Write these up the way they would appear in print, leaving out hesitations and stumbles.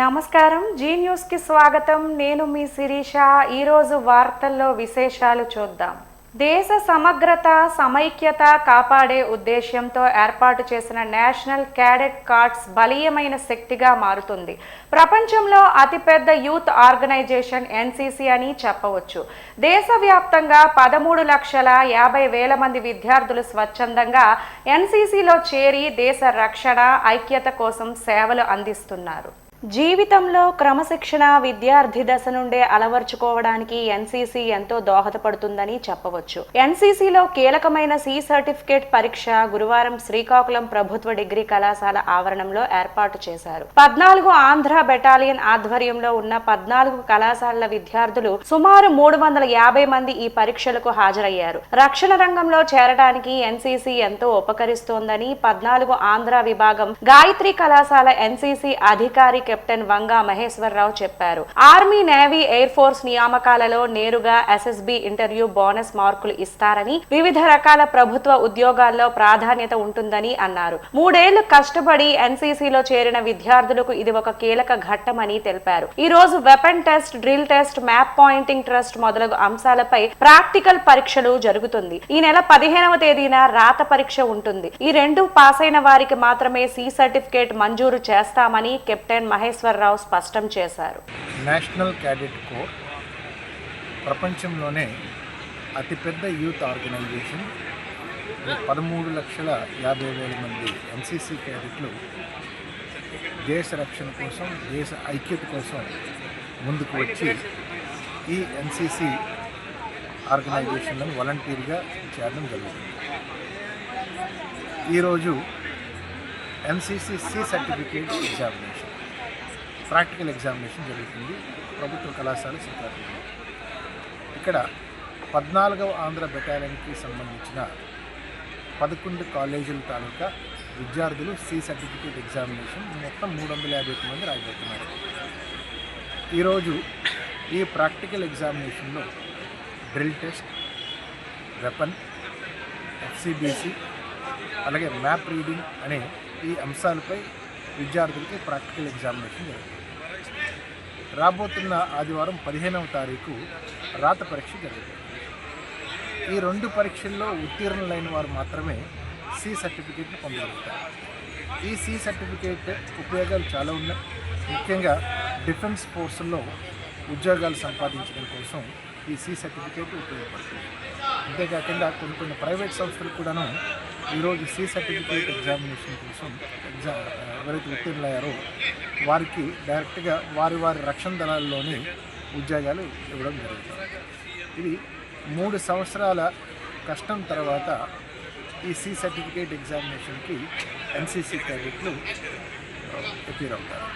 నమస్కారం G news కి స్వాగతం. నేను మీ శిరీష. ఈ రోజు వార్తల్లో విశేషాలు చూద్దాం. దేశ సమగ్రత సమైక్యత కాపాడే ఉద్దేశ్యంతో ఏర్పాటు చేసిన నేషనల్ క్యాడెట్ కార్ప్స్ బలీయమైన శక్తిగా మారుతుంది. ప్రపంచంలో అతిపెద్ద యూత్ ఆర్గనైజేషన్ ఎన్సీసీ అని చెప్పవచ్చు. దేశవ్యాప్తంగా 13,50,000 మంది విద్యార్థులు స్వచ్ఛందంగా ఎన్సీసీలో చేరి దేశ రక్షణ ఐక్యత కోసం సేవలు అందిస్తున్నారు. జీవితంలో క్రమశిక్షణ విద్యార్థి దశ నుండే అలవర్చుకోవడానికి ఎన్సీసీ ఎంతో దోహదపడుతుందని చెప్పవచ్చు. ఎన్సీసీలో కీలకమైన సి సర్టిఫికేట్ పరీక్ష గురువారం శ్రీకాకుళం ప్రభుత్వ డిగ్రీ కళాశాల ఆవరణంలో ఏర్పాటు చేశారు. 14 ఆంధ్ర బెటాలియన్ ఆధ్వర్యంలో ఉన్న 14 కళాశాలల విద్యార్థులు సుమారు 350 మంది ఈ పరీక్షలకు హాజరయ్యారు. రక్షణ రంగంలో చేరడానికి ఎన్సీసీ ఎంతో ఉపకరిస్తోందని 14 ఆంధ్ర విభాగం గాయత్రి కళాశాల ఎన్సీసీ అధికారి కెప్టెన్ వంగా మహేశ్వరరావు చెప్పారు. ఆర్మీ, నేవీ, ఎయిర్ ఫోర్స్ నియామకాలలో నేరుగా ఎస్ఎస్బి ఇంటర్వ్యూ బోనస్ మార్కులు ఇస్తారని, వివిధ రకాల ప్రభుత్వ ఉద్యోగాల్లో ప్రాధాన్యత ఉంటుందని అన్నారు. 3 ఏళ్లు కష్టపడి ఎన్సీసీలో చేరిన విద్యార్థులకు ఇది ఒక కీలక ఘట్టమని తెలిపారు. ఈ రోజు weapon test, drill test, map pointing test మొదలగు అంశాలపై ప్రాక్టికల్ పరీక్షలు జరుగుతుంది. ఈ నెల 15వ తేదీన రాత పరీక్ష ఉంటుంది. ఈ 2 పాస్ అయిన వారికి మాత్రమే సి సర్టిఫికేట్ మంజూరు చేస్తామని కెప్టెన్ మహేశ్వరరావు స్పష్టం చేశారు. నేషనల్ క్యాడెట్ కోర్ ప్రపంచంలోనే అతిపెద్ద యూత్ ఆర్గనైజేషన్. 13,50,000 మంది ఎన్సీసీ క్యాడెట్లు దేశ రక్షణ కోసం, దేశ ఐక్యత కోసం ముందుకు వచ్చి ఈ ఎన్సీసీ ఆర్గనైజేషన్లో వాలంటీర్గా చేరడం జరుగుతుంది. ఈరోజు NCC C certificate examination, practical examination జరుగుతుంది ప్రభుత్వ కళాశాల శ్రీకాకుళంలో. ఇక్కడ 14వ ఆంధ్ర బెటాలియన్కి సంబంధించిన 11 కాలేజీల తాలూకా విద్యార్థులు సి సర్టిఫికేట్ ఎగ్జామినేషన్ మొత్తం 351 మంది రాయబోతున్నారు. ఈరోజు ఈ ప్రాక్టికల్ ఎగ్జామినేషన్లో డ్రిల్ టెస్ట్, వెపన్, ఎఫ్సిబిసి, అలాగే మ్యాప్ రీడింగ్ అనే ఈ అంశాలపై విద్యార్థులకి ప్రాక్టికల్ ఎగ్జామినేషన్ జరుగుతుంది. రాబోతున్న ఆదివారం 15వ తారీఖు రాత పరీక్ష జరుగుతుంది. ఈ 2 పరీక్షల్లో ఉత్తీర్ణులైన వారు మాత్రమే సి సర్టిఫికేట్ని పొందగలుగుతారు. ఈ సి సర్టిఫికేట్ ఉపయోగాలు చాలా ఉన్నాయి. ముఖ్యంగా డిఫెన్స్ ఫోర్సుల్లో ఉద్యోగాలు సంపాదించడం కోసం ఈ సి సర్టిఫికేట్ ఉపయోగపడుతుంది. అంతేకాకుండా కొన్ని ప్రైవేట్ సంస్థలు కూడాను ఈరోజు సి సర్టిఫికేట్ ఎగ్జామినేషన్ కోసం ఎవరైతే ఉత్తీర్ణులయ్యారో వారికి డైరెక్ట్గా వారి రక్షణ దళాల్లోని ఉద్యోగాలు ఇవ్వడం జరుగుతుంది. ఇది 3 సంవత్సరాల కష్టం తర్వాత ఈ సి సర్టిఫికేట్ ఎగ్జామినేషన్కి ఎన్సీసీ క్యాడెట్లు అపీర్ అవుతారు.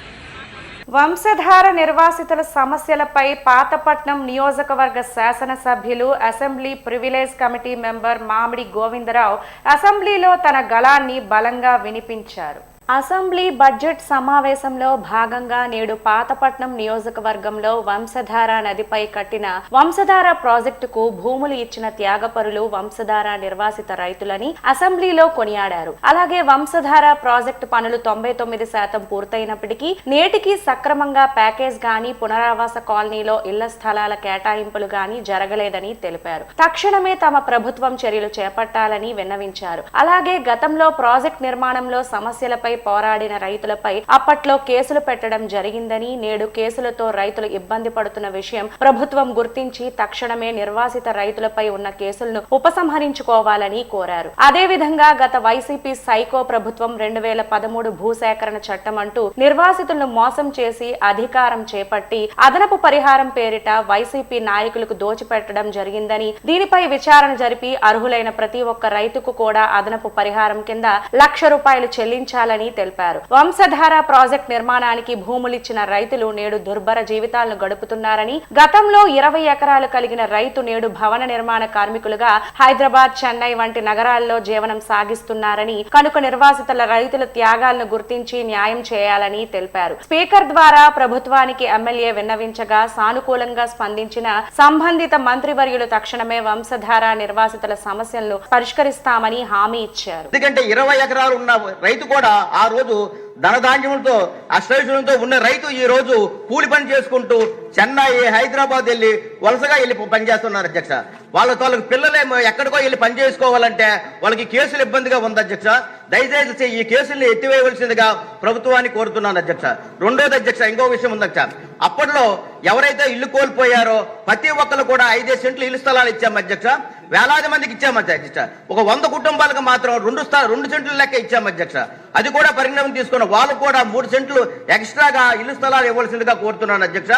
వంశధార నిర్వాసితుల సమస్యలపై పాతపట్నం నియోజకవర్గ శాసనసభ్యులు అసెంబ్లీ ప్రివిలేజ్ కమిటీ మెంబర్ మామిడి గోవిందరావు అసెంబ్లీలో తన గళాన్ని బలంగా వినిపించారు. అసెంబ్లీ బడ్జెట్ సమావేశంలో భాగంగా నేడు పాతపట్నం నియోజకవర్గంలో వంశధార నదిపై కట్టిన వంశధార ప్రాజెక్టుకు భూములు ఇచ్చిన త్యాగపరులు వంశధార నిర్వాసిత రైతులని అసెంబ్లీలో కొనియాడారు. అలాగే వంశధార ప్రాజెక్టు పనులు 99% పూర్తయినప్పటికీ నేటికి సక్రమంగా ప్యాకేజ్ గాని, పునరావాస కాలనీలో ఇళ్ల స్థలాల కేటాయింపులు గాని జరగలేదని తెలిపారు. తక్షణమే తమ ప్రభుత్వం చర్యలు చేపట్టాలని విన్నవించారు. అలాగే గతంలో ప్రాజెక్ట్ నిర్మాణంలో సమస్యలపై పోరాడిన రైతులపై అప్పట్లో కేసులు పెట్టడం జరిగిందని, నేడు కేసులతో రైతులు ఇబ్బంది పడుతున్న విషయం ప్రభుత్వం గుర్తించి తక్షణమే నిర్వాసిత రైతులపై ఉన్న కేసులను ఉపసంహరించుకోవాలని కోరారు. అదేవిధంగా గత వైసీపీ సైకో ప్రభుత్వం 2013 భూసేకరణ చట్టం అంటూ నిర్వాసితులను మోసం చేసి అధికారం చేపట్టి అదనపు పరిహారం పేరిట వైసీపీ నాయకులకు దోచిపెట్టడం జరిగిందని, దీనిపై విచారణ జరిపి అర్హులైన ప్రతి ఒక్క రైతుకు కూడా అదనపు పరిహారం కింద ₹1,00,000 చెల్లించాలని తెలిపారు. వంశధార ప్రాజెక్ట్ నిర్మాణానికి భూములిచ్చిన రైతులు నేడు దుర్భర జీవితాలను గడుపుతున్నారని, గతంలో 20 ఎకరాలు కలిగిన రైతు నేడు భవన నిర్మాణ కార్మికులుగా హైదరాబాద్, చెన్నై వంటి నగరాల్లో జీవనం సాగిస్తున్నారని, కనుక నిర్వాసితుల రైతుల త్యాగాలను గుర్తించి న్యాయం చేయాలని తెలిపారు. స్పీకర్ ద్వారా ప్రభుత్వానికి ఎమ్మెల్యే విన్నవించగా సానుకూలంగా స్పందించిన సంబంధిత మంత్రివర్యులు తక్షణమే వంశధార నిర్వాసితుల సమస్యలను పరిష్కరిస్తామని హామీ ఇచ్చారు. ఎందుకంటే 20 ఎకరాలు ఉన్న రైతు కూడా ఆ రోజు ధనధాన్యములతో అష్టైశ్వర్యంతో ఉన్న రైతు ఈ రోజు కూలి పని చేసుకుంటూ చెన్నై, హైదరాబాద్ వెళ్ళి వలసగా వెళ్ళి పనిచేస్తున్నారు అధ్యక్ష. వాళ్ళకి పిల్లలేమో ఎక్కడికో వెళ్ళి పని చేసుకోవాలంటే వాళ్ళకి కేసులు ఇబ్బందిగా ఉంది అధ్యక్ష. దయచేసి ఈ కేసుల్ని ఎత్తివేయవలసిందిగా ప్రభుత్వాన్ని కోరుతున్నాను అధ్యక్ష. రెండోది అధ్యక్ష, ఇంకో విషయం ఉంది అధ్యక్ష. అప్పట్లో ఎవరైతే ఇల్లు కోల్పోయారో ప్రతి ఒక్కరు కూడా 5 సెంట్లు ఇల్లు స్థలాలు ఇచ్చాము అధ్యక్ష. వేలాది మందికి ఇచ్చాము అధ్యక్ష. ఒక 100 కుటుంబాలకు మాత్రం 2 సెంట్లు లెక్క ఇచ్చాము అధ్యక్ష. అది కూడా పరిణామం తీసుకున్న వాళ్ళు కూడా 3 సెంట్లు ఎక్స్ట్రాగా ఇల్లు స్థలాలు ఇవ్వాల్సిందిగా కోరుతున్నాను అధ్యక్ష.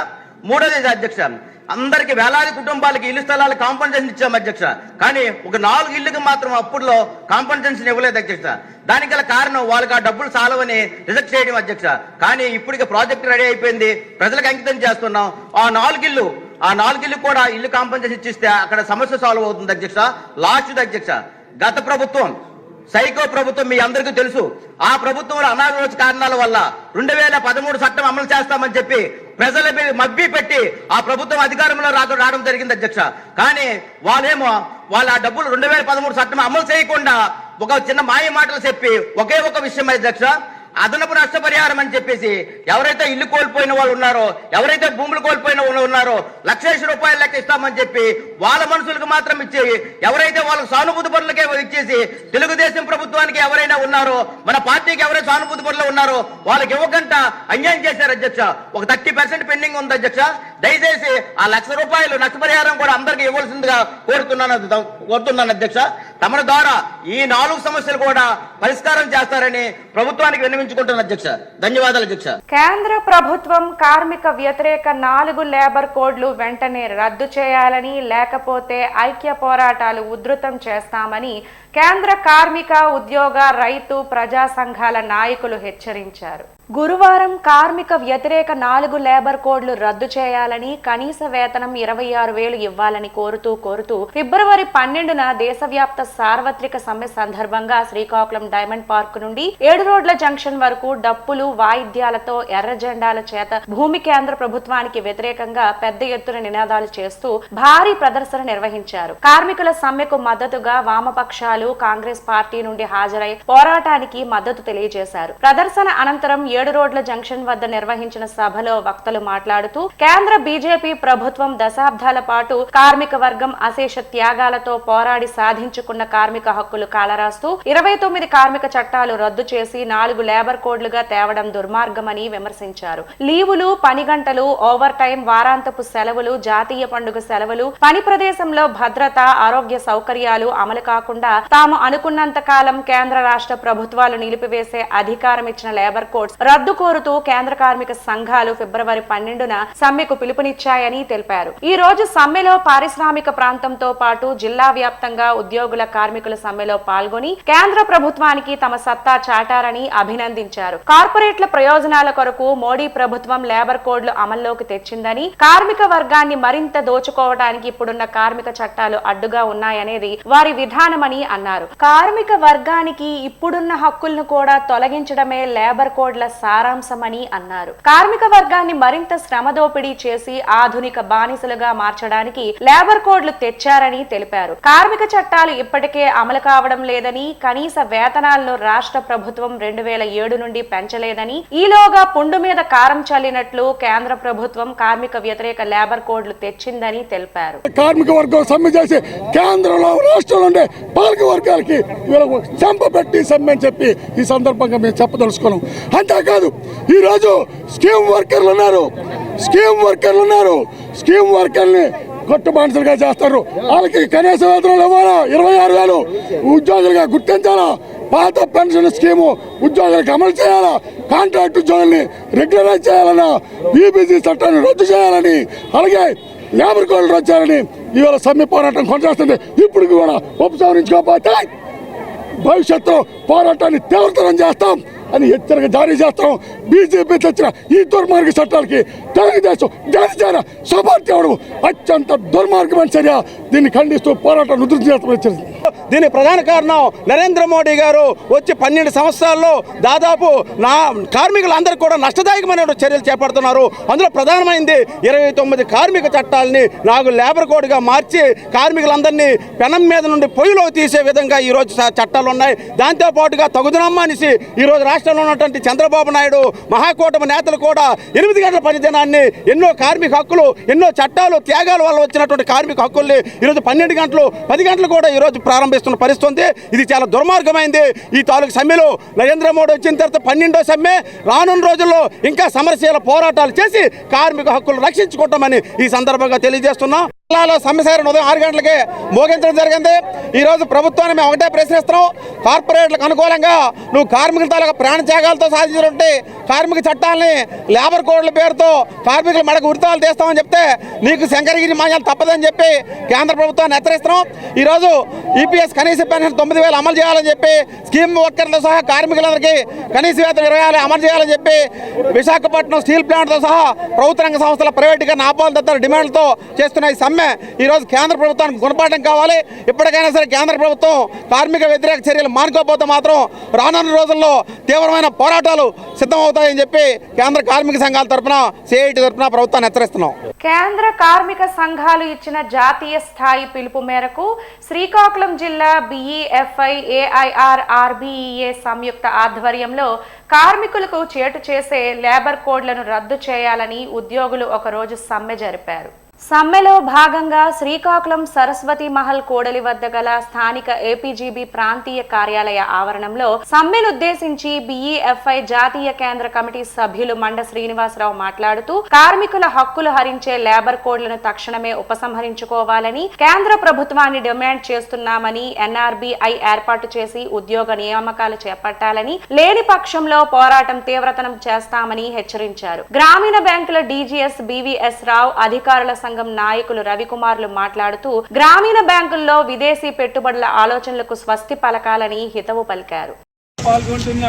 మూడోది అధ్యక్ష, అందరికి వేలాది కుటుంబాలకి ఇల్లు స్థలాలు కాంపన్సేషన్ ఇచ్చాము అధ్యక్ష. కానీ ఒక 4 ఇళ్లకు మాత్రం అప్పుడులో కాంపన్సేషన్ ఇవ్వలేదు అధ్యక్ష. దానికి గల కారణం వాళ్ళకి ఆ డబ్బులు చాలవని రిజెక్ట్ చేయడం అధ్యక్ష. కానీ ఇప్పటికి ప్రాజెక్ట్ రెడీ అయిపోయింది, ప్రజలకు అంకితం చేస్తున్నాం. ఆ 4 ఇల్లు కూడా ఇల్లు కాంపన్సేషన్ ఇచ్చిస్తే అక్కడ సమస్య సాల్వ్ అవుతుంది అధ్యక్ష. లాస్ట్ అధ్యక్ష, గత ప్రభుత్వం సైకో ప్రభుత్వం మీ అందరికీ తెలుసు. ఆ ప్రభుత్వంలో అనారోగ్య కారణాల వల్ల 2013 చట్టం అమలు చేస్తామని చెప్పి ప్రజల మభ్య పెట్టి ఆ ప్రభుత్వం అధికారంలో రావడం జరిగింది అధ్యక్ష. కానీ వాళ్ళేమో వాళ్ళ ఆ డబ్బులు 2013 చట్టం అమలు చేయకుండా ఒక చిన్న మాయ మాటలు చెప్పి ఒకే ఒక విషయం అధ్యక్ష, అదనపు నష్టపరిహారం అని చెప్పేసి ఎవరైతే ఇల్లు కోల్పోయిన వాళ్ళు ఉన్నారో, ఎవరైతే భూములు కోల్పోయిన వాళ్ళు ఉన్నారో 1,00,000 రూపాయలు లెక్క ఇస్తామని చెప్పి వాళ్ళ మనుషులకు మాత్రం ఇచ్చి, ఎవరైతే వాళ్ళకు సానుభూతి పనులకే ఇచ్చేసి తెలుగుదేశం ప్రభుత్వానికి ఎవరైనా ఉన్నారో, మన పార్టీకి ఎవరైతే సానుభూతి పనులు ఉన్నారో వాళ్ళకి ఇవ్వకుండా అన్యాయం చేశారు అధ్యక్ష. ఒక 30% పెండింగ్ ఉంది అధ్యక్ష. దయచేసి ఆ 1,00,000 రూపాయలు నష్టపరిహారం కూడా అందరికీ ఇవ్వాల్సిందిగా కోరుతున్నాను అధ్యక్ష. తమ ద్వారా ఈ 4 సమస్యలు కూడా పరిష్కారం చేస్తారని ప్రభుత్వానికి విన్నవించుకుంటున్నాను అధ్యక్ష. ధన్యవాదాలు అధ్యక్ష. కేంద్ర ప్రభుత్వం కార్మిక వ్యతిరేక 4 లేబర్ కోడ్లు వెంటనే రద్దు చేయాలని, లేకపోతే ఐక్య పోరాటాలు ఉధృతం చేస్తామని కేంద్ర కార్మిక, ఉద్యోగ, రైతు, ప్రజా సంఘాల నాయకులు హెచ్చరించారు. గురువారం కార్మిక వ్యతిరేక 4 లేబర్ కోడ్లు రద్దు చేయాలని, కనీస వేతనం 26,000 ఇవ్వాలని కోరుతూ ఫిబ్రవరి 12న దేశవ్యాప్త సార్వత్రిక సమ్మె సందర్భంగా శ్రీకాకుళం డైమండ్ పార్క్ నుండి 7 రోడ్ల జంక్షన్ వరకు డప్పులు, వాయిద్యాలతో, ఎర్ర జెండాల చేత భూమి కేంద్ర ప్రభుత్వానికి వ్యతిరేకంగా పెద్ద ఎత్తున నినాదాలు చేస్తూ భారీ ప్రదర్శన నిర్వహించారు. కార్మికుల సమ్మెకు మద్దతుగా వామపక్షాలు, కాంగ్రెస్ పార్టీ నుండి హాజరై పోరాటానికి మద్దతు తెలియజేశారు. ప్రదర్శన అనంతరం 7 రోడ్ల జంక్షన్ వద్ద నిర్వహించిన సభలో వక్తలు మాట్లాడుతూ కేంద్ర బీజేపీ ప్రభుత్వం దశాబ్దాల పాటు కార్మిక వర్గం అశేష త్యాగాలతో పోరాడి సాధించుకున్న కార్మిక హక్కులు కాలరాస్తూ 29 కార్మిక చట్టాలు రద్దు చేసి 4 లేబర్ కోడ్లుగా తేవడం దుర్మార్గమని విమర్శించారు. లీవులు, పని గంటలు, ఓవర్ టైం, వారాంతపు సెలవులు, జాతీయ పండుగ సెలవులు, పని ప్రదేశంలో భద్రత, ఆరోగ్య సౌకర్యాలు అమలు కాకుండా తాము అనుకున్నంత కాలం కేంద్ర రాష్ట్ర ప్రభుత్వాలు నిలిపివేసే అధికారం ఇచ్చిన లేబర్ కోడ్స్ రద్దు కోరుతూ కేంద్ర కార్మిక సంఘాలు ఫిబ్రవరి 12న సమ్మెకు పిలుపునిచ్చాయని తెలిపారు. ఈ రోజు సమ్మెలో పారిశ్రామిక ప్రాంతంతో పాటు జిల్లా వ్యాప్తంగా ఉద్యోగుల, కార్మికుల సమ్మెలో పాల్గొని కేంద్ర ప్రభుత్వానికి తమ సత్తా చాటారని అభినందించారు. కార్పొరేట్ల ప్రయోజనాల కొరకు మోడీ ప్రభుత్వం లేబర్ కోడ్లు అమల్లోకి తెచ్చిందని, కార్మిక వర్గాన్ని మరింత దోచుకోవడానికి ఇప్పుడున్న కార్మిక చట్టాలు అడ్డుగా ఉన్నాయనేది వారి విధానమని అన్నారు. కార్మిక వర్గానికి ఇప్పుడున్న హక్కులను కూడా తొలగించడమే లేబర్ కోడ్ల సారాంశమని అన్నారు. కార్మిక వర్గాన్ని మరింత శ్రమ దోపిడీ చేసి ఆధునిక బానిసలుగా మార్చడానికి లేబర్ కోడ్లు తెచ్చారని తెలిపారు. కార్మిక చట్టాలు ఇప్పటికే అమలు కావడం లేదని, కనీస వేతనాలను రాష్ట్ర ప్రభుత్వం 2007 నుండి పెంచలేదని, ఈలోగా పుండు మీద కారం చల్లినట్లు కేంద్ర ప్రభుత్వం కార్మిక వ్యతిరేక లేబర్ కోడ్లు తెచ్చిందని తెలిపారు. కార్మిక వర్గం సమ్మె చేసి కేంద్రంలో, రాష్ట్రంలో ఉండే పాలక వర్గాలకి చంపబెట్టి సమ్మె అని చెప్పి ఈ సందర్భంగా మేము చెప్పదలుచుకున్నాం. అంతేకాదు ఈరోజు స్కీమ్ వర్కర్ని కొట్టు బానిసలుగా చేస్తారు. వాళ్ళకి కనీస వేతనాలు ఇవ్వాలా, 26,000 ఉద్యోగులుగా గుర్తించాలా, పాత పెన్షన్ స్కీము ఉద్యోగులకు అమలు చేయాలా, కాంట్రాక్ట్ ఉద్యోగుల్ని రెగ్యులరైజ్ చేయాలన్నా, బీబీసీ చట్టాన్ని రద్దు చేయాలని, అలాగే లేబర్ కోడ్లు రద్దు చేయాలని ఇవాళ సమ్మె పోరాటం కొనసాగుతుంది. ఇప్పుడు కూడా ఉపసంహరించుకోకపోతే భవిష్యత్తులో పోరాటాన్ని తీవ్రతరం చేస్తాం అని హెచ్చరిక జారీ చేస్తాం. బీజేపీ తెచ్చిన ఈ దుర్మార్గ చట్టాలకి తెలుగుదేశం జనసేన సపోర్ట్ చేయడం అత్యంత దుర్మార్గమైన చర్య. దీన్ని ఖండిస్తూ పోరాటం ఉధృతం చేస్తామని హెచ్చరిస్తుంది. దీనికి ప్రధాన కారణం నరేంద్ర మోడీ గారు వచ్చి 12 సంవత్సరాల్లో దాదాపు కార్మికులందరికీ కూడా నష్టదాయకమైన చర్యలు చేపడుతున్నారు. అందులో ప్రధానమైంది 29 కార్మిక చట్టాలని 4 లేబర్ కోడ్గా మార్చి కార్మికులందరినీ పెనం మీద నుండి పొయ్యిలో తీసే విధంగా ఈరోజు చట్టాలు ఉన్నాయి. దాంతోపాటుగా తగుదనమ్మానిసి ఈరోజు రాష్ట్రంలో ఉన్నటువంటి చంద్రబాబు నాయుడు మహాకూటమి నేతలు కూడా 8 గంటల పనిదినాన్ని, ఎన్నో కార్మిక హక్కులు, ఎన్నో చట్టాలు, త్యాగాల వల్ల వచ్చినటువంటి కార్మిక హక్కుల్ని ఈరోజు 12 గంటలు, 10 గంటలు కూడా ఈరోజు ప్రారంభిస్తున్న పరిస్థితి ఉంది. ఇది చాలా దుర్మార్గమైంది. ఈ తాలూకు సమ్మెలో నరేంద్ర మోడీ వచ్చిన తర్వాత 12వ సమ్మె. రానున్న రోజుల్లో ఇంకా సమరశీల పోరాటాలు చేసి కార్మిక హక్కులు రక్షించుకుంటామని ఈ సందర్భంగా తెలియజేస్తున్నాం. జిల్లాలో సమ్మె సైరన్ ఉదయం 6 గంటలకే మోగించడం జరిగింది. ఈరోజు ప్రభుత్వాన్ని మేము ఒకటే ప్రశ్నిస్తున్నాం, కార్పొరేట్లకు అనుకూలంగా నువ్వు కార్మికుల తాలూకా ప్రాణ త్యాగాలతో సాధించినటువంటి కార్మిక చట్టాలని లేబర్ కోడ్ల పేరుతో కార్మికుల మెడకు ఉరితాలు తీస్తామని చెప్తే నీకు శంకరగిరి మాన్యాలు తప్పదని చెప్పి కేంద్ర ప్రభుత్వాన్ని హెచ్చరిస్తున్నాం. ఈరోజు ఈపీఎస్ కనీస పెన్షన్ 9,000 అమలు చేయాలని చెప్పి, స్కీమ్ వర్కర్లతో సహా కార్మికులందరికీ కనీస వేతనం 20,000 అమలు చేయాలని చెప్పి, విశాఖపట్నం స్టీల్ ప్లాంట్తో సహా ప్రభుత్వ రంగ సంస్థల ప్రైవేటుగా ఆపాలని తదితర డిమాండ్లతో చేస్తున్న ఈ సమ్మె ఈరోజు కేంద్ర ప్రభుత్వానికి గుణపాఠం కావాలి. ఇప్పటికైనా సరే కేంద్ర ప్రభుత్వం కార్మిక వ్యతిరేక చర్యలు మానుకోకపోతే మాత్రం రానున్న రోజుల్లో తీవ్రమైన పోరాటాలు సిద్ధమవుతాయని చెప్పి కేంద్ర కార్మిక సంఘాల తరఫున, సిఐటి తరఫున ప్రభుత్వాన్ని హెచ్చరిస్తున్నాం. కేంద్ర కార్మిక సంఘాలు ఇచ్చిన జాతీయ స్థాయి పిలుపు మేరకు శ్రీకాకుళం జిల్లా బిఈఎఫ్ఐ, ఏఐఆర్, ఆర్బీఈఏ సంయుక్త ఆధ్వర్యంలో కార్మికులకు చేటు చేసే లేబర్ కోడ్లను రద్దు చేయాలని ఉద్యోగులు ఒకరోజు సమ్మె జరిపారు. సమ్మెలో భాగంగా శ్రీకాకుళం సరస్వతి మహల్ కోడలి వద్ద గల స్థానిక ఏపీజీబీ ప్రాంతీయ కార్యాలయ ఆవరణంలో సమ్మెనుద్దేశించి బిఈఎఫ్ఐ జాతీయ కేంద్ర కమిటీ సభ్యులు మండ శ్రీనివాసరావు మాట్లాడుతూ కార్మికుల హక్కులు హరించే లేబర్ కోడ్లను తక్షణమే ఉపసంహరించుకోవాలని కేంద్ర ప్రభుత్వాన్ని డిమాండ్ చేస్తున్నామని, ఎన్ఆర్బీఐ ఏర్పాటు చేసి ఉద్యోగ నియామకాలు చేపట్టాలని, లేని పక్షంలో పోరాటం తీవ్రతరం చేస్తామని హెచ్చరించారు. గ్రామీణ బ్యాంకుల డీజీఎస్ బివిఎస్ రావు, అధికారుల సంఘం నాయకులు రవికుమార్లు మాట్లాడుతూ గ్రామీణ బ్యాంకుల్లో విదేశీ పెట్టుబడుల ఆలోచనలకు స్వస్తి పలకాలని హితవు పలికారు. పాల్గొంటున్న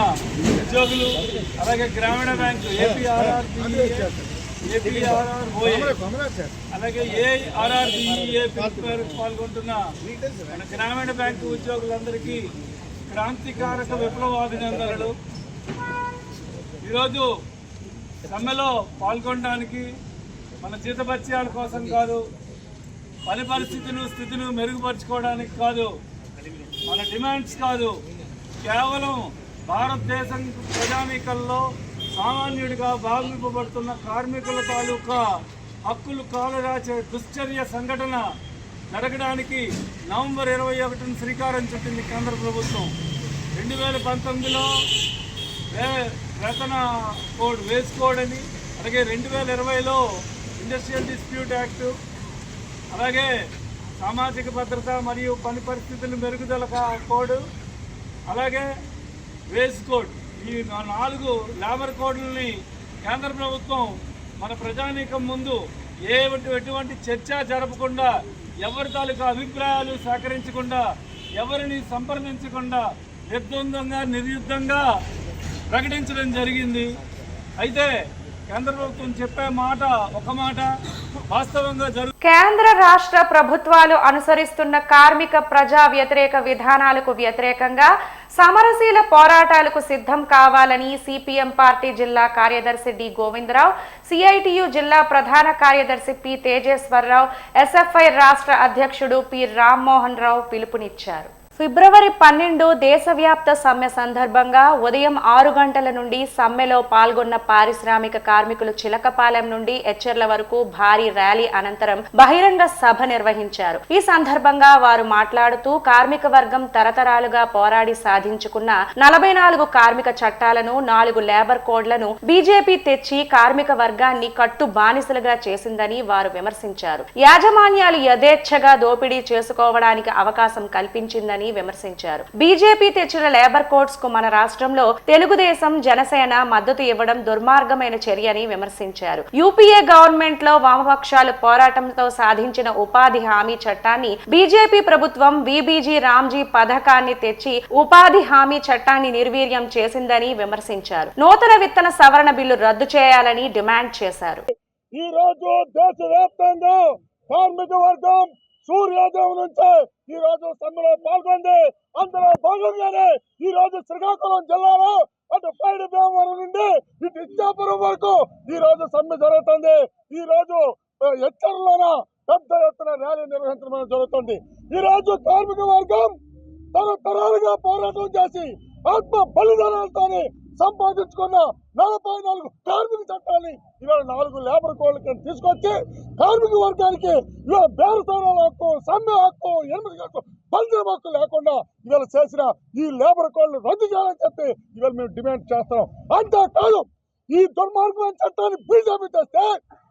ఉద్యోగులు, అలాగే గ్రామీణ బ్యాంకు అలాగే ఏఆర్ఆర్బీఏ పాల్గొంటున్న మన గ్రామీణ బ్యాంకు ఉద్యోగులందరికీ క్రాంతికారక విప్లవాభినందనలు. ఈరోజు సమ్మెలో పాల్గొనడానికి మన జీతభత్యాల కోసం కాదు, పని స్థితిని మెరుగుపరుచుకోవడానికి కాదు, మన డిమాండ్స్ కాదు, కేవలం భారతదేశం ప్రజానీకల్లో సామాన్యుడిగా భావింపబడుతున్న కార్మికుల తాలూకా హక్కులు కాలరాచే దుశ్చర్య సంఘటన జరగడానికి నవంబర్ 21న శ్రీకారం చుట్టింది కేంద్ర ప్రభుత్వం. 2019లో వేతన కోడ్, వేజ్ కోడ్ అని, అలాగే 2020లో ఇండస్ట్రియల్ డిస్ప్యూట్ యాక్ట్, అలాగే సామాజిక భద్రత మరియు పని పరిస్థితుల మెరుగుదల కోడ్, అలాగే వేజ్ కోడ్, ఈ 4 లేబర్ కోడ్లని కేంద్ర ప్రభుత్వం మన ప్రజానీకం ముందు ఎటువంటి చర్చ జరపకుండా, ఎవరి తాలూకా అభిప్రాయాలు సేకరించకుండా, ఎవరిని సంప్రదించకుండా నిర్యుద్ధంగా ప్రకటించడం జరిగింది. అయితే కేంద్ర ప్రభుత్వం చెప్పే మాట ఒక మాట, వాస్తవంగా కేంద్ర రాష్ట్ర ప్రభుత్వాలు అనుసరిస్తున్న కార్మిక ప్రజా వ్యతిరేక విధానాలకు వ్యతిరేకంగా సమరశీల పోరాటాలకు సిద్ధం కావాలని సిపిఎం పార్టీ జిల్లా కార్యదర్శి డి గోవిందరావు, సిఐటియు జిల్లా ప్రధాన కార్యదర్శి పి తేజేశ్వరరావు, ఎస్ఎఫ్ఐ రాష్ట్ర అధ్యక్షుడు పి రామ్మోహన్ రావు పిలుపునిచ్చారు. ఫిబ్రవరి 12 దేశవ్యాప్త సమ్మె సందర్భంగా ఉదయం 6 గంటల నుండి సమ్మెలో పాల్గొన్న పారిశ్రామిక కార్మికులు చిలకపాలెం నుండి ఎచ్చెర్ల వరకు భారీ ర్యాలీ అనంతరం బహిరంగ సభ నిర్వహించారు. ఈ సందర్భంగా వారు మాట్లాడుతూ కార్మిక వర్గం తరతరాలుగా పోరాడి సాధించుకున్న 44 కార్మిక చట్టాలను, 4 లేబర్ కోడ్లను బీజేపీ తెచ్చి కార్మిక వర్గాన్ని కట్టు బానిసలుగా చేసిందని వారు విమర్శించారు. యాజమాన్యాలు యథేచ్ఛగా దోపిడీ చేసుకోవడానికి అవకాశం కల్పించిందని విమర్శించారు. బీజేపీ తెచ్చిన లేబర్ కోడ్స్ కు మన రాష్ట్రంలో తెలుగుదేశం, జనసేన మద్దతు ఇవ్వడం దుర్మార్గమైన చర్యని విమర్శించారు. యూపీఏ గవర్నమెంట్ లో వామపక్షాలు పోరాటంతో సాధించిన ఉపాధి హామీ చట్టాన్ని బీజేపీ ప్రభుత్వం వీబీజీ రామ్జీ పథకాన్ని తెచ్చి ఉపాధి హామీ చట్టాన్ని నిర్వీర్యం చేసిందని విమర్శించారు. నూతన విత్తన సవరణ బిల్లు రద్దు చేయాలని డిమాండ్ చేశారు. ఈ రోజు దేశవ్యాప్తంగా కార్మిక వర్గం సూర్యోదయం నుంచే ఈ రోజు సమ్మెలో పాల్గొంది. అందులో భాగంగానే ఈ రోజు శ్రీకాకుళం జిల్లాలో అటు పైడి భీమవరం నుండి ఇటు ఇచ్చాపురం వరకు ఈ రోజు సమ్మె జరుగుతుంది. ఈ రోజు హెచ్చర్లోన పెద్ద ఎత్తున ర్యాలీ నిర్వహించడం జరుగుతుంది. ఈ రోజు కార్మిక వర్గం తరతరాలుగా పోరాటం చేసి ఆత్మ బలిదానాలతోనే సంపాదించుకున్న 44 కార్మిక చట్టాన్ని ఇవాళ 4 లేబర్ కోడ్లకి తీసుకొచ్చి కార్మిక వర్గానికి ఇవాళ బేరసారాల హక్కు, సమ్మె హక్కు, 8 హక్కు, పంచమ హక్కు లేకుండా ఇవాళ చేసిన ఈ లేబర్ కోడ్లు రద్దు చేయాలని చెప్పి ఇవాళ మేము డిమాండ్ చేస్తున్నాం. అంతేకాదు ఈ దుర్మార్గమైన చట్టాన్ని బీజేపీ తెస్తే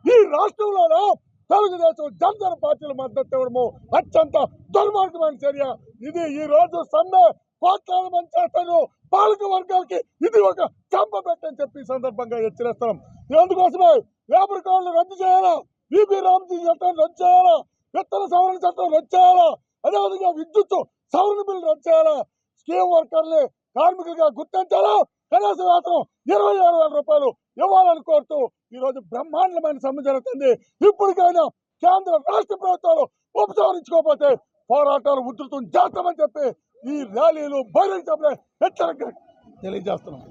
ఈ రాష్ట్రంలో తెలుగుదేశం జనసేన పార్టీల మద్దతు ఇవ్వడము అత్యంత దుర్మార్గమైన చర్య. ఇది ఈ రోజు సమ్మె కోట్లాది మంది చేస్తాను పాలక వర్గాలకి ఇది ఒక చంప పెట్టని చెప్పి ఈ సందర్భంగా హెచ్చరిస్తున్నాం. అందుకోసమే లేబర్ కోడ్లు రద్దు చేయాలా, బీపీ రామజీ చట్టాన్ని రద్దు చేయాలా, విత్తన సవరణ చట్టం రద్దు చేయాలా, అదేవిధంగా విద్యుత్ సవరణ బిల్లు రద్దు చేయాలా, స్కీమ్ వర్కర్ని కార్మికులుగా గుర్తించాలా, కనీస వేతనం 26,000 రూపాయలు ఇవ్వాలని కోరుతూ ఈ రోజు బ్రహ్మాండమైన సమ్మె జరుగుతుంది. ఇప్పటికైనా కేంద్ర రాష్ట్ర ప్రభుత్వాలు ఉపసంహరించుకోకపోతే పోరాటాలు ఉధృతం చేస్తామని చెప్పి ఈ ర్యాలీలు బహిరంగ సభలో హెచ్చరిక తెలియజేస్తున్నాం.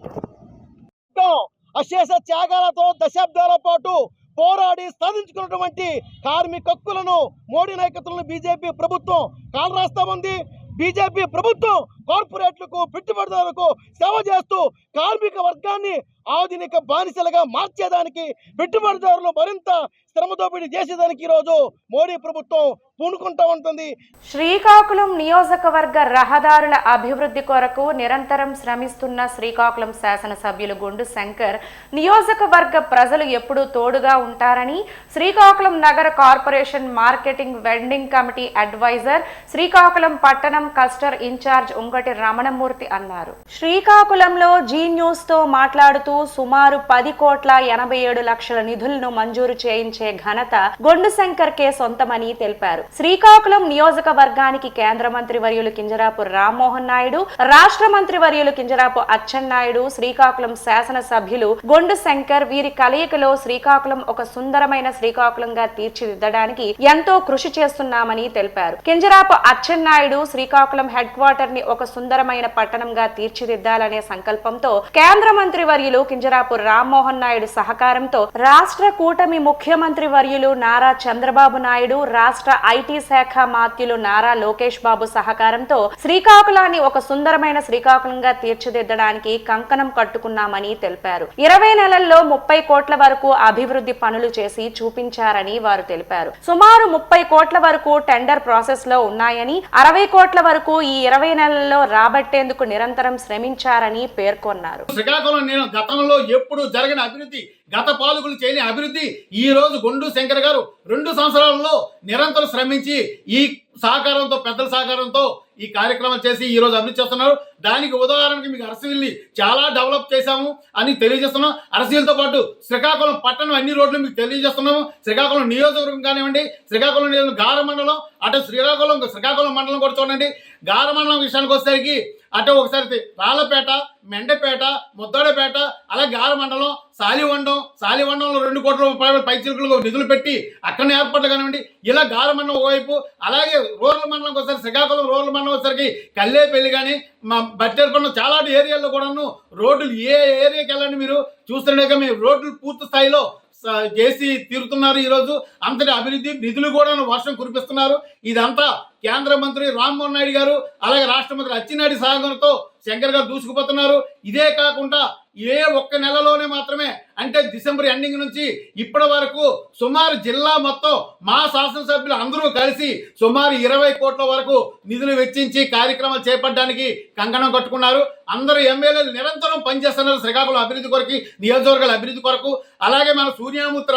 అశేష త్యాగాలతో దశాబ్దాల పాటు పోరాడి సాధించుకున్నటువంటి కార్మిక హక్కులను మోడీ నాయకత్వంలో బీజేపీ ప్రభుత్వం కాలరాస్తా ఉంది. బీజేపీ ప్రభుత్వం కార్పొరేట్లకు, పెట్టుబడిదారులకు సేవ చేస్తూ కార్మిక వర్గాన్ని ఆధునిక బానిసలుగా మార్చేదానికి, పెట్టుబడిదారులు మరింత శ్రమ దోపిడీ చేసేదానికి ఈరోజు మోడీ ప్రభుత్వం పూనుకుంటూ ఉంటుంది. శ్రీకాకుళం నియోజకవర్గ రహదారుల అభివృద్ధి కొరకు నిరంతరం శ్రమిస్తున్న శ్రీకాకుళం శాసనసభ్యులు గుండు శంకర్ నియోజకవర్గ ప్రజలు ఎప్పుడూ తోడుగా ఉంటారని శ్రీకాకుళం నగర corporation marketing vending committee advisor, Srikakulam పట్టణం కస్టర్ ఇన్ఛార్జ్ ఉంగటి రమణమూర్తి అన్నారు. శ్రీకాకుళంలో జీ న్యూస్ తో మాట్లాడుతూ సుమారు 10,87,00,000 నిధులను మంజూరు చేయించే ఘనత గుండు శంకర్ కే సొంతమని తెలిపారు. శ్రీకాకుళం నియోజకవర్గానికి కేంద్ర మంత్రి వర్యులు కింజరాపు రామ్మోహన్ నాయుడు, రాష్ట్ర మంత్రి వర్యులు కింజరాపు అచ్చెన్నాయుడు, శ్రీకాకుళం శాసన సభ్యులు గుండు శంకర్ వీరి కలయికలో శ్రీకాకుళం ఒక సుందరమైన శ్రీకాకుళంగా తీర్చిదిద్దడానికి ఎంతో కృషి చేస్తున్నామని తెలిపారు. కింజరాపు అచ్చెన్నాయుడు శ్రీకాకుళం హెడ్ క్వార్టర్ ని ఒక సుందరమైన పట్టణంగా తీర్చిదిద్దాలనే సంకల్పంతో కేంద్ర మంత్రి వర్యులు కింజరాపు రామ్మోహన్ నాయుడు సహకారంతో రాష్ట్ర కూటమి ముఖ్యమంత్రి వర్యులు నారా చంద్రబాబు నాయుడు, రాష్ట్ర ఐటీ శాఖ మాత్యులు నారా లోకేష్ బాబు సహకారంతో శ్రీకాకుళాన్ని ఒక సుందరమైన శ్రీకాకుళంగా తీర్చిదిద్దడానికి కంకణం కట్టుకున్నామని తెలిపారు. 20 నెలల్లో 30 కోట్ల వరకు అభివృద్ధి పనులు చేసి చూపించారని వారు తెలిపారు. సుమారు 30 కోట్ల వరకు టెండర్ ప్రాసెస్ లో ఉన్నాయని, 60 కోట్ల వరకు ఈ 20 నెలల్లో రాబట్టేందుకు నిరంతరం శ్రమించారని పేర్కొన్నారు. శ్రీకాకుళం నేను గతంలో ఎప్పుడు జరిగిన అభివృద్ధి, గత పాలకులు చేయని అభివృద్ధి ఈ రోజు గుండు శంకర్ గారు 2 సంవత్సరాలలో నిరంతరం శ్రమించి ఈ సహకారంతో, పెద్దల సహకారంతో ఈ కార్యక్రమం చేసి ఈ రోజు అభివృద్ధి చేస్తున్నారు. దానికి ఉదాహరణకి మీకు అరసవిల్లి చాలా డెవలప్ చేశాము అని తెలియజేస్తున్నాం. అరసవిల్లితో పాటు శ్రీకాకుళం పట్టణం అన్ని రోడ్లు మీకు తెలియజేస్తున్నాము. శ్రీకాకుళం నియోజకవర్గం కానివ్వండి, శ్రీకాకుళం నియోజకవర్గం గార మండలం, అటు శ్రీకాకుళం మండలం కూడా చూడండి. గార మండలం విషయానికి వచ్చేసరికి అటు ఒకసారి రాళ్లపేట, మెండపేట, ముద్దాడపేట, అలాగే గార మండలం, సాలివండంలో 2 కోట్ల రూపాయల పైచిలుకలు నిధులు పెట్టి అక్కడ ఏర్పాట్లు కానివ్వండి. ఇలా గార మండలం ఒకవైపు, అలాగే రూరల్ మండలంకి వచ్చేసరికి శ్రీకాకుళం రూరల్ మండలం వచ్చేసరికి కల్లేపల్లి కానీ, మా బట్టేరుపల్లి చాలా ఏరియాల్లో కూడాను రోడ్లు ఏ ఏరియాకి వెళ్ళండి మీరు చూస్తుండగా మీ రోడ్లు పూర్తి స్థాయిలో చేసి తీరుతున్నారు. ఈరోజు అంతటి అభివృద్ధి నిధులు కూడా వర్షం కురిపిస్తున్నారు. ఇదంతా కేంద్ర మంత్రి రామ్మోహన్ నాయుడు గారు, అలాగే రాష్ట్ర మంత్రి అచ్చెన్నాయుడు సహకారంతో శంకర్ గారు దూసుకుపోతున్నారు. ఇదే కాకుండా ఏ ఒక్క నెలలోనే మాత్రమే, అంటే డిసెంబర్ ఎండింగ్ నుంచి ఇప్పటి వరకు సుమారు జిల్లా మొత్తం మా శాసనసభ్యులు అందరూ కలిసి సుమారు 20 కోట్ల వరకు నిధులు వెచ్చించి కార్యక్రమాలు చేపట్టడానికి కంకణం కట్టుకున్నారు. అందరూ ఎమ్మెల్యేలు నిరంతరం పనిచేస్తున్నారు శ్రీకాకుళం అభివృద్ధి కొరకు, నియోజకవర్గాల అభివృద్ధి కొరకు. అలాగే మన సూర్యమూర్తి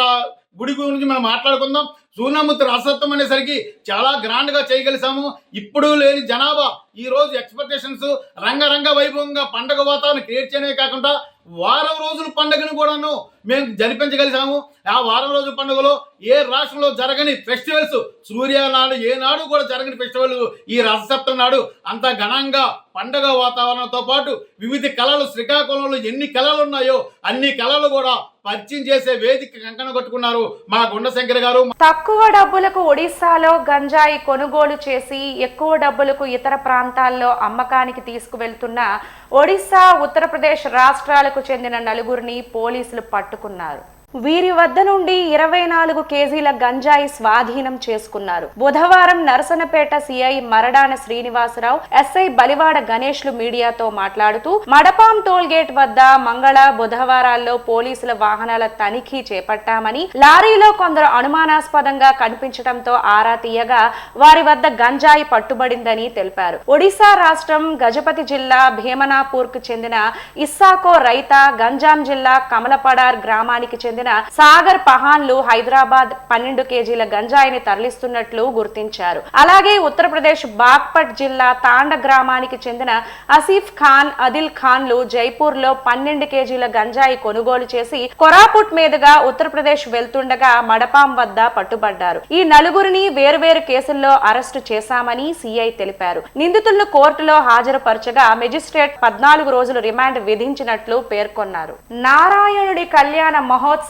గుడి గురించి మనం మాట్లాడుకుందాం. సూర్యమూర్తి రథసప్తమి అనేసరికి చాలా గ్రాండ్ గా చేయగలిసాము. ఇప్పుడు లేని జనాభా ఈ రోజు ఎక్స్పెక్టేషన్స్ రంగరంగ వైభవంగా పండగ వాతావరణం క్రియేట్ చేయడమే కాకుండా వారం రోజుల పండుగను కూడాను మేము జరిపించగలిసాము. ఆ వారం రోజుల పండుగలో ఏ రాష్ట్రంలో జరగని ఫెస్టివల్స్, సూర్యనాడు ఏనాడు కూడా జరగని ఫెస్టివల్ ఈ రథసప్తమి నాడు అంత ఘనంగా పండగ వాతావరణంతో పాటు వివిధ కళలు, శ్రీకాకుళంలో ఎన్ని కళలు ఉన్నాయో అన్ని కళలు కూడా పరిచయం చేసే వేదిక కంకణ కట్టుకున్నారు మా గుండశంకర్ గారు. తక్కువ డబ్బులకు ఒడిశాలో గంజాయి కొనుగోలు చేసి ఎక్కువ డబ్బులకు ఇతర ప్రాంతాల్లో అమ్మకానికి తీసుకువెళ్తున్న ఒడిశా, ఉత్తరప్రదేశ్ రాష్ట్రాలకు చెందిన నలుగురిని పోలీసులు పట్టుకున్నారు. వీరి వద్ద నుండి 24 కేజీల గంజాయి స్వాధీనం చేసుకున్నారు. బుధవారం నరసనపేట సిఐ మరడాన శ్రీనివాసరావు, ఎస్ఐ బలివాడ గణేష్లు మీడియాతో మాట్లాడుతూ మడపాం టోల్ గేట్ వద్ద మంగళ, బుధవారాల్లో పోలీసుల వాహనాల తనిఖీ చేపట్టామని, లారీలో కొందరు అనుమానాస్పదంగా కనిపించడంతో ఆరా తీయగా వారి వద్ద గంజాయి పట్టుబడిందని తెలిపారు. ఒడిశా రాష్ట్రం గజపతి జిల్లా భీమనాపూర్ కు చెందిన ఇస్సాకో రైత, గంజాం జిల్లా కమలపడార్ గ్రామానికి చెందిన సాగర్ పహాన్లు హైదరాబాద్ 12 కేజీల గంజాయిని తరలిస్తున్నట్లు గుర్తించారు. అలాగే ఉత్తరప్రదేశ్ బాగ్పట్ జిల్లా తాండ గ్రామానికి చెందిన ఆసిఫ్ ఖాన్, అదిల్ ఖాన్లు జైపూర్ లో 12 కేజీల గంజాయి కొనుగోలు చేసి కొరాపుట్ మీదుగా ఉత్తరప్రదేశ్ వెళ్తుండగా మడపాం వద్ద పట్టుబడ్డారు. ఈ నలుగురిని వేర్వేరు కేసుల్లో అరెస్టు చేశామని సిఐ తెలిపారు. నిందితులను కోర్టులో హాజరుపరచగా మెజిస్ట్రేట్ 14 రోజులు రిమాండ్ విధించినట్లు పేర్కొన్నారు. నారాయణుడి కళ్యాణ మహోత్సవం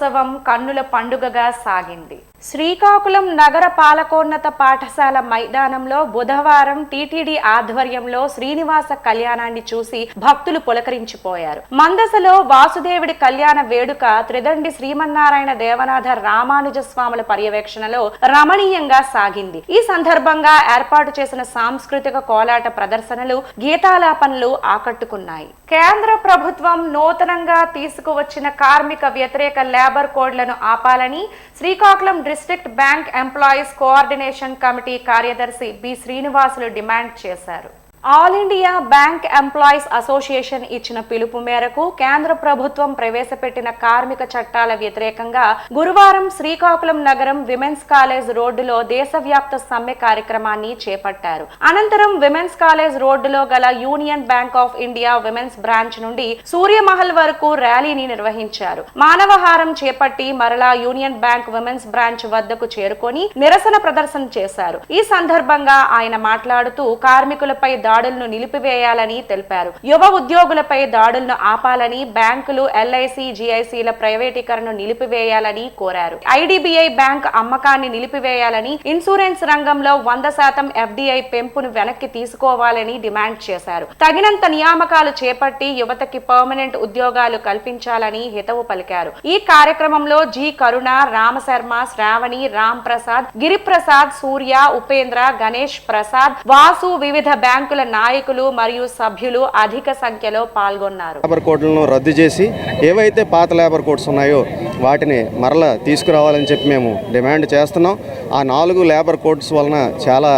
కన్నుల పండుగగా సాగింది. శ్రీకాకుళం నగర పాలకోన్నత పాఠశాల మైదానంలో బుధవారం టీటీడీ ఆధ్వర్యంలో శ్రీనివాస కళ్యాణాన్ని చూసి భక్తులు పులకరించిపోయారు. మందసలో వాసుదేవుడి కళ్యాణ వేడుక త్రిదండి శ్రీమన్నారాయణ దేవనాథ రామానుజ స్వాముల పర్యవేక్షణలో రమణీయంగా సాగింది. ఈ సందర్భంగా ఏర్పాటు చేసిన సాంస్కృతిక కోలాట ప్రదర్శనలు, గీతాలాపనలు ఆకట్టుకున్నాయి. కేంద్ర ప్రభుత్వం నూతనంగా తీసుకువచ్చిన కార్మిక వ్యతిరేక లేబర్ కోడ్లను ఆపాలని Srikakulam district bank employees coordination committee కార్యదర్శి బి శ్రీనివాసులు డిమాండ్ చేశారు. All India bank employees association ఇచ్చిన పిలుపు మేరకు కేంద్ర ప్రభుత్వం ప్రవేశపెట్టిన కార్మిక చట్టాల వ్యతిరేకంగా గురువారం శ్రీకాకుళం నగరం విమెన్స్ కాలేజ్ రోడ్డులో దేశవ్యాప్త సమ్మె కార్యక్రమాన్ని చేపట్టారు. అనంతరం విమెన్స్ కాలేజ్ రోడ్డులో గల union bank of India women's branch నుండి సూర్యమహల్ వరకు ర్యాలీని నిర్వహించారు. మానవహారం చేపట్టి మరలా యూనియన్ బ్యాంక్ విమెన్స్ బ్రాంచ్ వద్దకు చేరుకొని నిరసన ప్రదర్శన చేశారు. ఈ సందర్భంగా ఆయన మాట్లాడుతూ కార్మికులపై దాడులను నిలిపివేయాలని తెలిపారు. యువ ఉద్యోగులపై దాడులను ఆపాలని, బ్యాంకులు, ఎల్ఐసి, జిఐసిల ప్రైవేటీకరణను నిలిపివేయాలని కోరారు. ఐడిబిఐ బ్యాంక్ అమ్మకాన్ని నిలిపివేయాలని, ఇన్సూరెన్స్ రంగంలో 100% ఎఫ్డిఐ పెంపును వెనక్కి తీసుకోవాలని డిమాండ్ చేశారు. తగినంత నియామకాలు చేపట్టి యువతకి పర్మనెంట్ ఉద్యోగాలు కల్పించాలని హితవు పలికారు. ఈ కార్యక్రమంలో జి కరుణ, రామశర్మ, శ్రావణి, రామ్ ప్రసాద్, గిరిప్రసాద్, సూర్య, ఉపేంద్ర, గణేష్ ప్రసాద్, వాసు, వివిధ బ్యాంకుల నాయకులు మరియు సభ్యులు అధిక సంఖ్యలో పాల్గొన్నారు. లేబర్ కోడ్లను రద్దు చేసి ఏవైతే పాత లేబర్ కోడ్స్ ఉన్నాయో వాటిని మరలా తీసుకురావాలని చెప్పి మేము డిమాండ్ చేస్తున్నాం. ఆ 4 లేబర్ కోడ్స్ వలన చాలా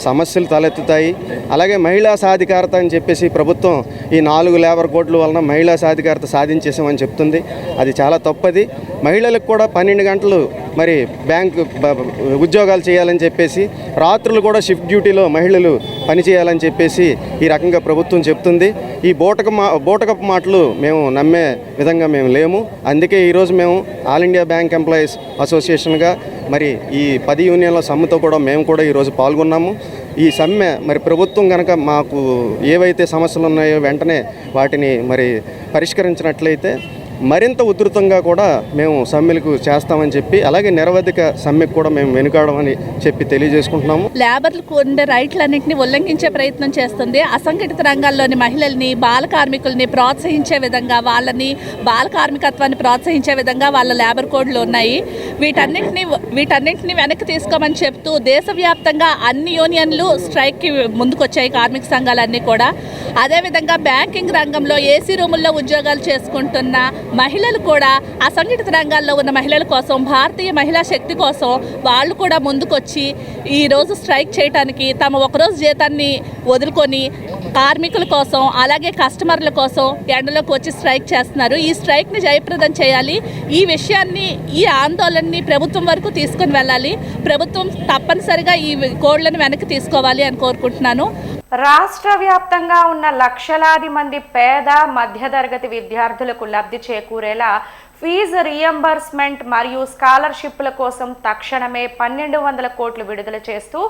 సమస్యలు తలెత్తుతాయి. అలాగే మహిళా సాధికారత అని చెప్పేసి ప్రభుత్వం ఈ 4 లేబర్ కోడ్ల వలన మహిళా సాధికారత సాధించేసామని చెప్తుంది. అది చాలా తప్పది. మహిళలకు కూడా 12 గంటలు మరి బ్యాంకు ఉద్యోగాలు చేయాలని చెప్పేసి, రాత్రులు కూడా షిఫ్ట్ డ్యూటీలో మహిళలు పనిచేయాలని చెప్పేసి ఈ రకంగా ప్రభుత్వం చెప్తుంది. ఈ బోటకపు మాటలు మేము నమ్మే విధంగా మేము లేము. అందుకే ఈరోజు మేము ఆల్ ఇండియా బ్యాంక్ ఎంప్లాయీస్ అసోసియేషన్గా మరి ఈ 10 యూనియన్ల సమ్మెతో కూడా మేము కూడా ఈరోజు పాల్గొన్నాము. ఈ సమ్మె మరి ప్రభుత్వం కనుక మాకు ఏవైతే సమస్యలు ఉన్నాయో వెంటనే వాటిని మరి పరిష్కరించినట్లయితే మరింత ఉధృతంగా కూడా మేము సమ్మెలకు చేస్తామని చెప్పి, అలాగే నిరవధిక సమ్మెకు కూడా మేము వెనుకాడమని చెప్పి తెలియజేసుకుంటున్నాము. లేబర్లకు ఉండే రైట్లన్నింటినీ ఉల్లంఘించే ప్రయత్నం చేస్తుంది. అసంఘటిత రంగాల్లోని మహిళల్ని, బాల కార్మికుల్ని ప్రోత్సహించే విధంగా, వాళ్ళని బాల కార్మికత్వాన్ని ప్రోత్సహించే విధంగా వాళ్ళ లేబర్ కోడ్లు ఉన్నాయి. వీటన్నింటినీ వెనక్కి తీసుకోమని చెప్తూ దేశవ్యాప్తంగా అన్ని యూనియన్లు స్ట్రైక్కి ముందుకొచ్చాయి, కార్మిక సంఘాలన్నీ కూడా. అదేవిధంగా బ్యాంకింగ్ రంగంలో ఏసీ రూముల్లో ఉద్యోగాలు చేసుకుంటున్న మహిళలు కూడా, అసంఘటిత రంగాల్లో ఉన్న మహిళల కోసం, భారతీయ మహిళా శక్తి కోసం వాళ్ళు కూడా ముందుకొచ్చి ఈరోజు స్ట్రైక్ చేయడానికి తమ ఒకరోజు జీతాన్ని వదులుకొని కార్మికుల కోసం, అలాగే కస్టమర్ల కోసం ఎండలోకి వచ్చి స్ట్రైక్ చేస్తున్నారు. ఈ స్ట్రైక్ని జయప్రదం చేయాలి. ఈ విషయాన్ని, ఈ ఆందోళనని ప్రభుత్వం వరకు తీసుకొని వెళ్ళాలి. ప్రభుత్వం తప్పనిసరిగా ఈ కోడ్లను వెనక్కి తీసుకోవాలి అని కోరుకుంటున్నాను. రాష్ట్ర వ్యాప్తంగా ఉన్న లక్షలాది మంది పేద, మధ్యతరగతి విద్యార్థులకు లబ్ధి చేకూరేలా ఫీజు రియంబర్స్మెంట్ మరియు స్కాలర్షిప్ల కోసం తక్షణమే 1200 కోట్లు విడుదల చేస్తూ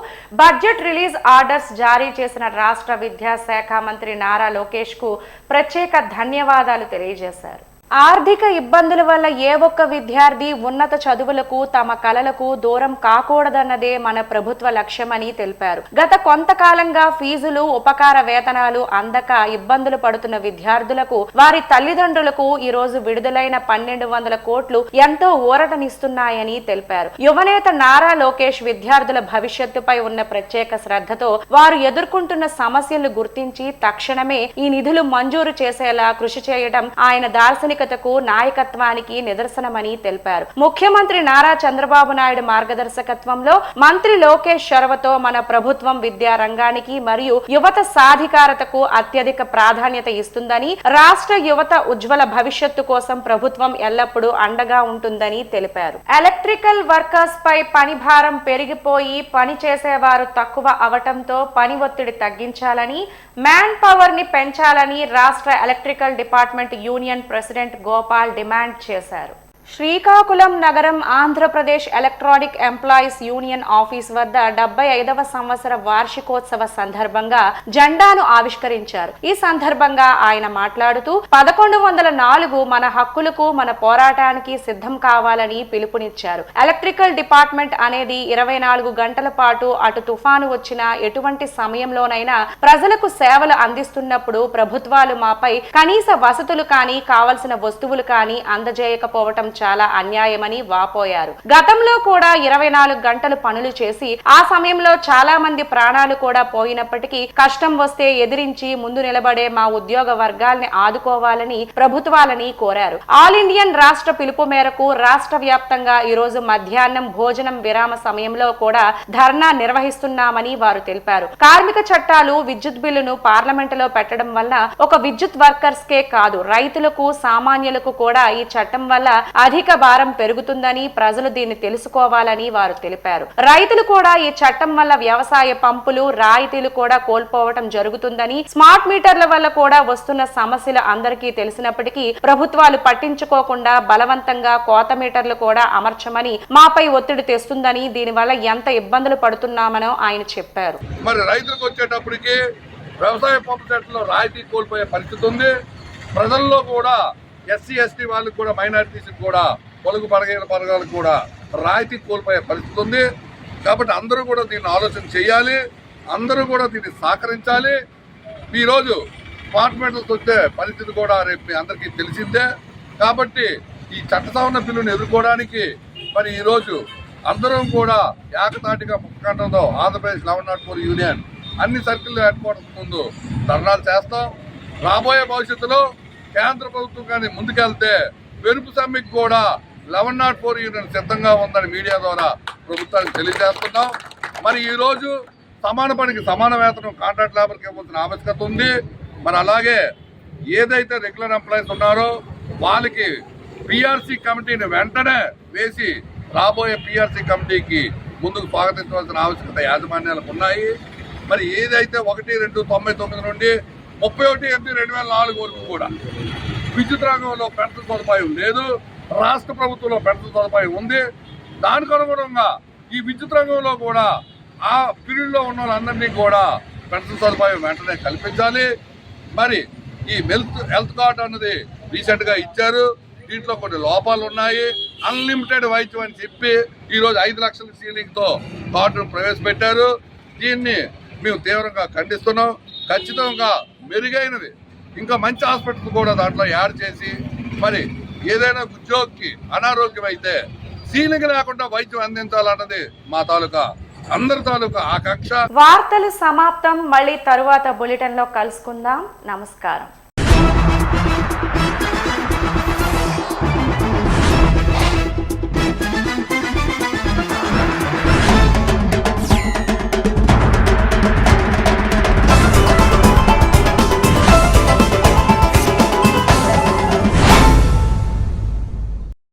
బడ్జెట్ రిలీజ్ ఆర్డర్స్ జారీ చేసిన రాష్ట్ర విద్యాశాఖ మంత్రి నారా లోకేష్కు ప్రత్యేక ధన్యవాదాలు తెలియజేశారు. ఆర్థిక ఇబ్బందుల వల్ల ఏ ఒక్క విద్యార్థి ఉన్నత చదువులకు తమ కలలకు దూరం కాకూడదన్నదే మన ప్రభుత్వ లక్ష్యమని తెలిపారు. గత కొంతకాలంగా ఫీజులు, ఉపకార వేతనాలు అందక ఇబ్బందులు పడుతున్న విద్యార్థులకు, వారి తల్లిదండ్రులకు ఈ రోజు విడుదలైన 1200 కోట్లు ఎంతో ఊరటనిస్తున్నాయని తెలిపారు. యువనేత నారా లోకేష్ విద్యార్థుల భవిష్యత్తుపై ఉన్న ప్రత్యేక శ్రద్ధతో వారు ఎదుర్కొంటున్న సమస్యలు గుర్తించి తక్షణమే ఈ నిధులు మంజూరు చేసేలా కృషి చేయడం ఆయన దార్శనిక నాయకత్వానికి నిదర్శనమని తెలిపారు. ముఖ్యమంత్రి నారా చంద్రబాబు నాయుడు మార్గదర్శకత్వంలో మంత్రి లోకేష్ చొరవతో మన ప్రభుత్వం విద్యా రంగానికి మరియు యువత సాధికారతకు అత్యధిక ప్రాధాన్యత ఇస్తుందని, రాష్ట్ర యువత ఉజ్వల భవిష్యత్తు కోసం ప్రభుత్వం ఎల్లప్పుడూ అండగా ఉంటుందని తెలిపారు. ఎలక్ట్రికల్ వర్కర్స్ పై పని భారం పెరిగిపోయి పని చేసేవారు తక్కువ అవటంతో పని ఒత్తిడి తగ్గించాలని, మ్యాన్ పవర్ ని పెంచాలని రాష్ట్ర electrical department union president Gopal demand చేశారు. శ్రీకాకుళం నగరం Andhra Pradesh electronic employees union office వద్ద 75వ సంవత్సర వార్షికోత్సవ సందర్భంగా జెండాను ఆవిష్కరించారు. ఈ సందర్భంగా ఆయన మాట్లాడుతూ 1104 మన హక్కులకు, మన పోరాటానికి సిద్ధం కావాలని పిలుపునిచ్చారు. ఎలక్ట్రికల్ డిపార్ట్మెంట్ అనేది 24 గంటల పాటు అటు తుఫాను వచ్చినా ఎటువంటి సమయంలోనైనా ప్రజలకు సేవలు అందిస్తున్నప్పుడు ప్రభుత్వాలు మాపై కనీస వసతులు కానీ, కావలసిన వస్తువులు కానీ అందజేయకపోవటం చాలా అన్యాయమని వాపోయారు. గతంలో కూడా 24 గంటలు పనులు చేసి ఆ సమయంలో చాలా మంది ప్రాణాలు కూడా పోయినప్పటికీ కష్టం వస్తే ఎదిరించి ముందు నిలబడే మా ఉద్యోగ వర్గాల్ని ఆదుకోవాలని ప్రభుత్వాలని కోరారు. ఆల్ ఇండియన్ రాష్ట్ర పిలుపు మేరకు రాష్ట్ర వ్యాప్తంగా ఈ రోజు మధ్యాహ్నం భోజనం విరామ సమయంలో కూడా ధర్నా నిర్వహిస్తున్నామని వారు తెలిపారు. కార్మిక చట్టాలు, విద్యుత్ బిల్లును పార్లమెంటులో పెట్టడం వల్ల ఒక విద్యుత్ వర్కర్స్ కే కాదు, రైతులకు, సామాన్యులకు కూడా ఈ చట్టం వల్ల అధిక భారం పెరుగుతుందని, ప్రజలు దీన్ని తెలుసుకోవాలని వారు తెలిపారు. రైతులు కూడా ఈ చట్టం వల్ల వ్యవసాయ పంపులు, రాయితీలు కూడా కోల్పోవటం జరుగుతుందని, స్మార్ట్ మీటర్ల వల్ల కూడా వస్తున్న సమస్యలు అందరికీ తెలిసినప్పటికీ ప్రభుత్వాలు పట్టించుకోకుండా బలవంతంగా కోత మీటర్లు కూడా అమర్చమని మాపై ఒత్తిడి తెస్తుందని, దీనివల్ల ఎంత ఇబ్బందులు పడుతున్నామనో ఆయన చెప్పారు. మరి రైతులకు వచ్చేటప్పటికి వ్యవసాయ పంపు సెట్లలో రాయితీ కోల్పోయే పరిస్థితి ఉంది. ప్రజల్లో కూడా ఎస్సీ, ఎస్టీ వాళ్ళకి కూడా, మైనారిటీస్కి కూడా, పొలుగు పడగైన వర్గాలకు కూడా రాయితీ కోల్పోయే పరిస్థితి ఉంది. కాబట్టి అందరూ కూడా దీన్ని ఆలోచన చేయాలి, అందరూ కూడా దీన్ని సహకరించాలి. ఈరోజు డిపార్ట్మెంట్లకు వచ్చే పరిస్థితి కూడా రేపు మీ అందరికీ తెలిసిందే. కాబట్టి ఈ చట్ట సవరణ బిల్లును ఎదుర్కోవడానికి మరి ఈరోజు అందరం కూడా ఏకతాటిగా ముఖకంఠంతో ఆంధ్రప్రదేశ్ 1104 యూనియన్ అన్ని సర్కిల్ హెడ్ క్వార్టర్స్ ముందు ధర్నాలు చేస్తాం. రాబోయే భవిష్యత్తులో కేంద్ర ప్రభుత్వం కానీ ముందుకెళ్తే వెరుపు సమ్మెకి కూడా 1104 యూనియన్ సిద్ధంగా ఉందని మీడియా ద్వారా ప్రభుత్వానికి తెలియజేస్తున్నాం. మరి ఈరోజు సమాన పనికి సమాన వేతనం కాంట్రాక్ట్ లేబర్కి ఇవ్వాల్సిన ఆవశ్యకత ఉంది. మరి అలాగే ఏదైతే రెగ్యులర్ ఎంప్లాయీస్ ఉన్నారో వాళ్ళకి పిఆర్సీ కమిటీని వెంటనే వేసి రాబోయే పిఆర్సీ కమిటీకి ముందుకు స్వాగతించవలసిన ఆవశ్యకత యాజమాన్యాలకు ఉన్నాయి. మరి ఏదైతే 1/2/99 నుండి 31/8/2004 వరకు కూడా విద్యుత్ రంగంలో పెన్షన్ సదుపాయం లేదు, రాష్ట్ర ప్రభుత్వంలో పెన్షన్ సదుపాయం ఉంది. దానికి అనుగుణంగా ఈ విద్యుత్ రంగంలో కూడా ఆ పీరియడ్లో ఉన్న వాళ్ళందరినీ కూడా పెన్షన్ సదుపాయం వెంటనే కల్పించాలి. మరి ఈ హెల్త్ కార్డు అన్నది రీసెంట్గా ఇచ్చారు, దీంట్లో కొన్ని లోపాలు ఉన్నాయి. అన్లిమిటెడ్ వైద్యం అని చెప్పి ఈరోజు 5 లక్షల సీలింగ్తో కార్డును ప్రవేశపెట్టారు. దీన్ని మేము తీవ్రంగా ఖండిస్తున్నాం. ఖచ్చితంగా మెరుగైనవి ఇంకా మంచి హాస్పిటల్స్ కూడా దాంట్లో యాడ్ చేసి మరి ఏదైనా ఉద్యోగికి అనారోగ్యం అయితే సీలింగ్ లేకుండా వైద్యం అందించాలన్నది మా తాలూకా అందరి తాలూకా ఆకాంక్ష. వార్తలు సమాప్తం. మళ్ళీ తరువాత బులెటిన్ లో కలుసుకుందాం. నమస్కారం.